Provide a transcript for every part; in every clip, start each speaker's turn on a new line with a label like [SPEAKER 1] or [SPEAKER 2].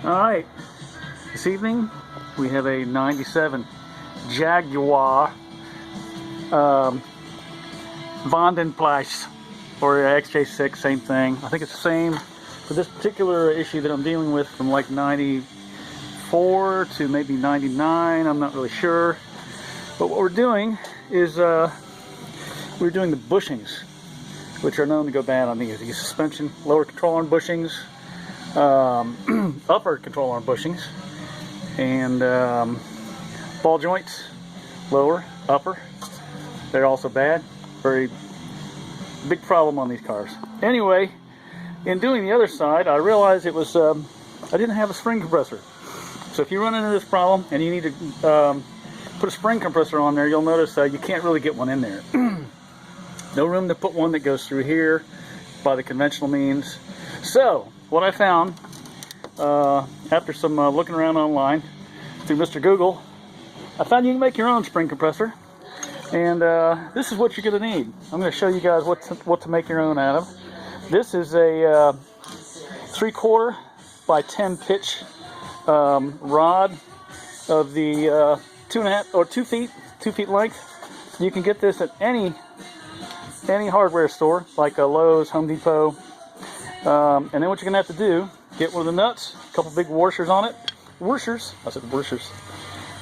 [SPEAKER 1] Alright, this evening we have a 97 Jaguar Vandenplas, or XJ6, same thing. I think it's the same for this particular issue that I'm dealing with, from like 94 to maybe 99, I'm not really sure. But what we're doing is we're doing the bushings, which are known to go bad on these suspension, lower control arm bushings, upper control arm bushings, and ball joints, lower, upper. They're also bad. Very big problem on these cars. Anyway, in doing the other side, I realized it was I didn't have a spring compressor. So if you run into this problem and you need to put a spring compressor on there, you'll notice you can't really get one in there. No room to put one that goes through here by the conventional means. So what I found after some looking around online through Mr. Google, I found you can make your own spring compressor, and this is what you're going to need. I'm going to show you guys what to make your own out of. This is a 3/4 by 10 pitch rod of the 2.5 or 2 feet length. You can get this at any hardware store like a Lowe's, Home Depot. And then what you're gonna have to do, get one of the nuts, a couple big washers on it. Washers, I said washers.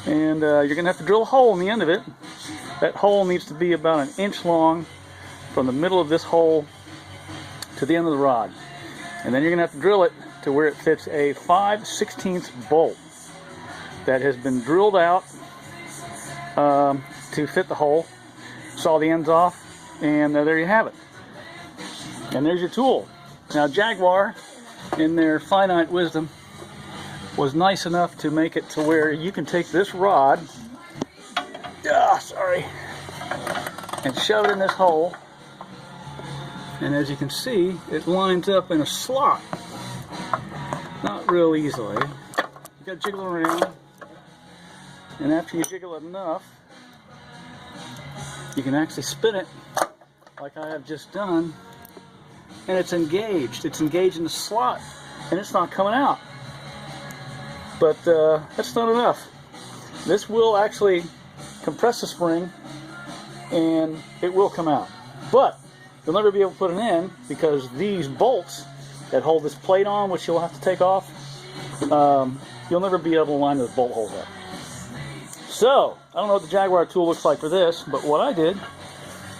[SPEAKER 1] And you're gonna have to drill a hole in the end of it. That hole needs to be about 1 inch long from the middle of this hole to the end of the rod. And then you're gonna have to drill it to where it fits a 5/16 bolt that has been drilled out to fit the hole. Saw the ends off, and there you have it. And there's your tool. Now Jaguar, in their finite wisdom, was nice enough to make it to where you can take this rod, and shove it in this hole, and as you can see, it lines up in a slot. Not real easily. You gotta jiggle it around, and after you jiggle it enough, you can actually spin it like I have just done, and it's engaged. It's engaged in the slot, and it's not coming out. But that's not enough. This will actually compress the spring, and it will come out. But you'll never be able to put it in, because these bolts that hold this plate on, which you'll have to take off, you'll never be able to line those bolt holes up. So, I don't know what the Jaguar tool looks like for this, but what I did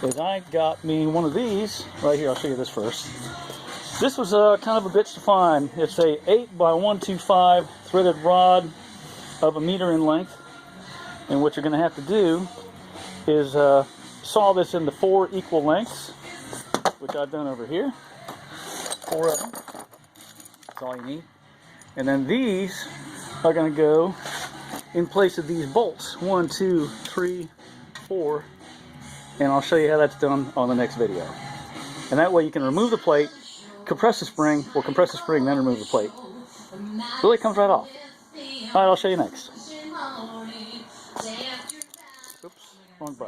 [SPEAKER 1] is I got me one of these right here. I'll show you this first. This was kind of a bitch to find. It's a 8 by 125 threaded rod of 1 meter in length, and what you're going to have to do is saw this into 4 equal lengths, which I've done over here. 4 of them. That's all you need. And then these are going to go in place of these bolts. 1, 2, 3, 4. And I'll show you how that's done on the next video. And that way you can remove the plate, compress the spring, or compress the spring, then remove the plate. Really comes right off. Alright, I'll show you next. Oops, wrong button.